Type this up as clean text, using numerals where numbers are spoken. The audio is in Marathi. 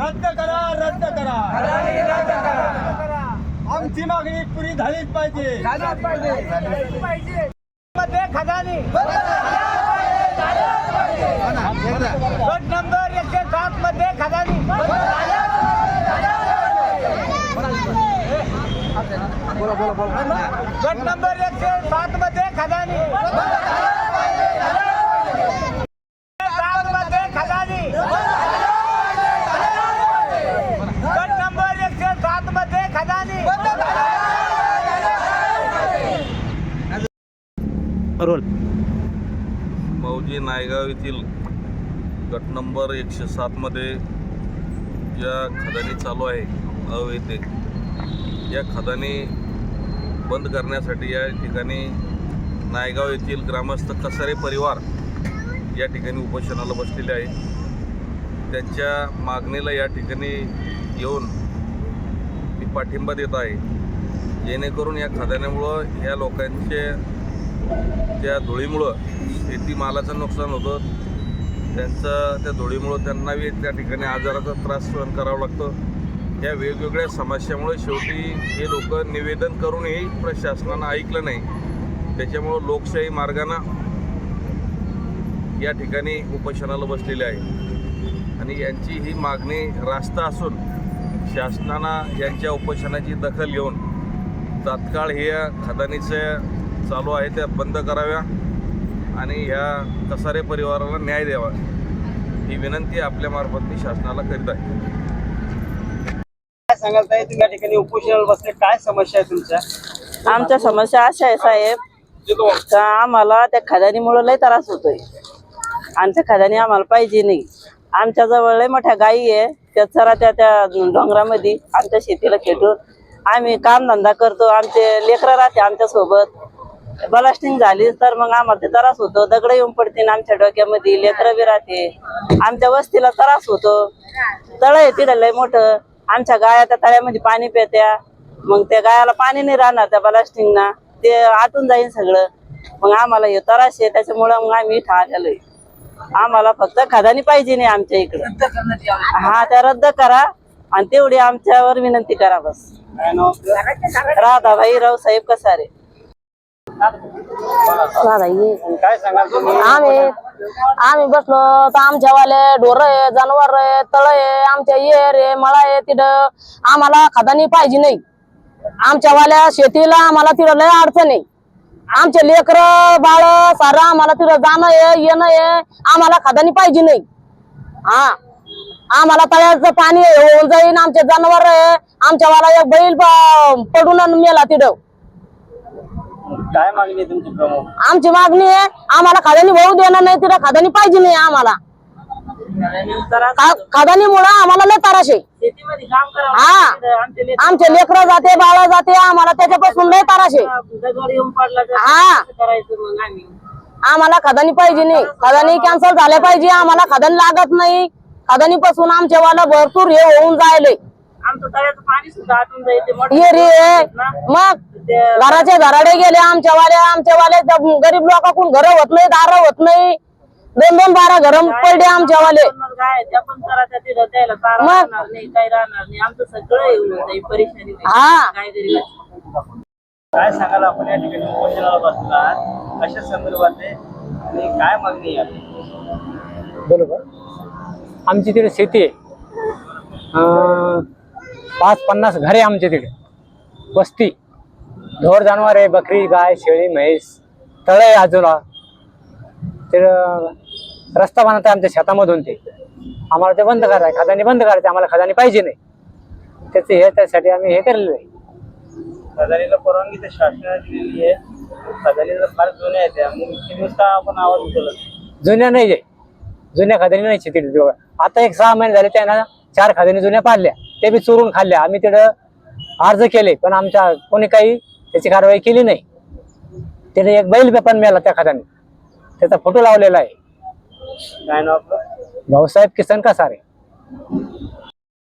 रद्द करा, रद्द करा, आमची मागणी पुरी झालीच पाहिजे. मध्ये खजानी गट नंबर 107 मध्ये खजानी गट नंबर 107 मध्ये खजानी गट नंबर 107 मध्ये खजानी मौजे नायगाव येथील गट नंबर 107 मध्ये ज्या खदानी चालू आहे अवैध, या खदानी बंद करण्यासाठी या ठिकाणी नायगाव येथील ग्रामस्थ कसारे परिवार या ठिकाणी उपोषणाला बसलेले आहे. त्यांच्या मागणीला या ठिकाणी येऊन मी पाठिंबा देत आहे, जेणेकरून या खदान्यामुळं या लोकांचे त्या धुळीमुळं शेतीमालाचं नुकसान होतं. त्या धुळीमुळं त्यांनाही त्या ठिकाणी आजाराचा त्रास सहन करावा लागतो. या वेगवेगळ्या समस्यामुळे शेवटी हे लोक निवेदन करूनही प्रशासनानं ऐकलं नाही. त्याच्यामुळं लोकशाही मार्गानं या ठिकाणी उपोषणाला बसलेले आहे आणि यांची ही मागणी रास्त असून शासनानं यांच्या उपोषणाची दखल घेऊन तात्काळ हे खदानीचे चालू आहे त्या बंद कराव्या आणि ह्या कसारे परिवाराला न्याय द्यावा, ही विनंती आपल्यामार्फत मी शासनाला करीत आहे. काय सांगाल ताई, तुम्ही या ठिकाणी उपोषणाला बसले, काय समस्या आहे तुमच्या? आमच्या समस्या अशा आहे साहेब, का आम्हाला त्या खदानीमुळे लय त्रास होतोय आणि त्या खदानी आम्हाला पाहिजे नाही. आमच्या जवळ लय मोठ्या गायी आहे, त्या चरा त्या डोंगरामध्ये आमच्या शेतीला खेटून आम्ही कामधंदा करतो. आमचे लेकरं राहते आमच्या सोबत. ब्लास्टिंग झाली तर मग आम्हाला ते त्रास होतो. दगड येऊन पडते आमच्या डोक्यामध्ये, लेकरं बी राहते. आमच्या वस्तीला त्रास होतो. तळ आहे तिथं लय मोठं. आमच्या गाया त्या तळ्यामध्ये पाणी पित्या, मग त्या गायाला पाणी नाही राहणार त्या ब्लास्टिंगना, ते आटून जाईल सगळं. मग आम्हाला हे त्रास आहे, त्याच्यामुळं मग आम्ही इथं आलेलोय. आम्हाला फक्त खदानी पाहिजे नाही आमच्या इकडे. हा, त्या रद्द करा आणि तेवढी आमच्यावर विनंती करा बस. राधाबाई रावसाहेब कसारे. काय सांगाल तुम्ही? आम्ही बसलो तर आमच्यावाले ढोर आहे, जनावर आहे, तळ आहे, आमच्या येर आहे, मळा आहे. तिथं आम्हाला खदानी पाहिजे नाही. आमच्यावाल्या शेतीला आम्हाला तिथं लय अडचण आहे. आमचे लेकर बाळ सारं आम्हाला तिथं जाणं आहे, येणं आहे. आम्हाला खदानी पाहिजे नाही. हा, आम्हाला तळ्याचं पाणी होऊन जाईन. आमचे जनावर आहे, आमच्यावाला एक बैल पडून मेला तिथं. काय मागणी आहे तुमची प्रमुख? आमची मागणी आहे, आम्हाला खदानी भाऊ देणार नाही, तिथं खदानी पाहिजे नाही आम्हाला. खदानीमुळे आम्हाला लय त्रास आहे. हा, आमचे लेकरं जाते, बाळ जाते, आम्हाला त्याच्यापासून लय त्रास आहे. हा, आम्हाला खदानी पाहिजे नाही. खदानी कॅन्सल झाल्या पाहिजे. आम्हाला खदानी लागत नाही. खदानी पासून आमच्या वाला भरपूर हे होऊन जायले. मग घराचे धराडे गेले आमच्या वाले गरीब लोकांकडून घर होत नाही, दार होत नाही. 2-2 12 घर पडले आमच्या वाले. हा, काय सांगाल आपण या ठिकाणी उपोषणाला बसला, कशा संदर्भात आहे आणि काय मागणी आहे? बरोबर, आमची तिथे शेती आहे. 50 घरे आमच्या तिथे, वस्ती, ढोर जनावर आहे, बकरी, गाय, शेळी, म्हैस, तळ आहे आजूला. ते रस्ता बनवत आहे आमच्या शेतामधून. ते आम्हाला ते बंद करायचं, खदानी बंद करायचं. आम्हाला खदानी पाहिजे नाही. त्यासाठी आम्ही हे केलेलं आहे. खदानीला परवानगी तर शासनाने दिलेली आहे. खदानीला फार जुन्या आहेत, मग किती वाजता आपण आवाज उठवला? जुन्या नाही आहे, जुन्या खदानी नाही तिथे. आता 6 महिने झाले त्यांना 4 खदानी जुन्या पाडल्या, ते बी चोरून खाल्ल्या. आम्ही तिथं अर्ज केले पण आमच्या कोणी काही त्याची कारवाई केली नाही. तिथे एक बैल पण मेला त्या खदानी, त्याचा फोटो लावलेला आहे. काय नाव आपलं? भाऊसाहेब किसन कसारे.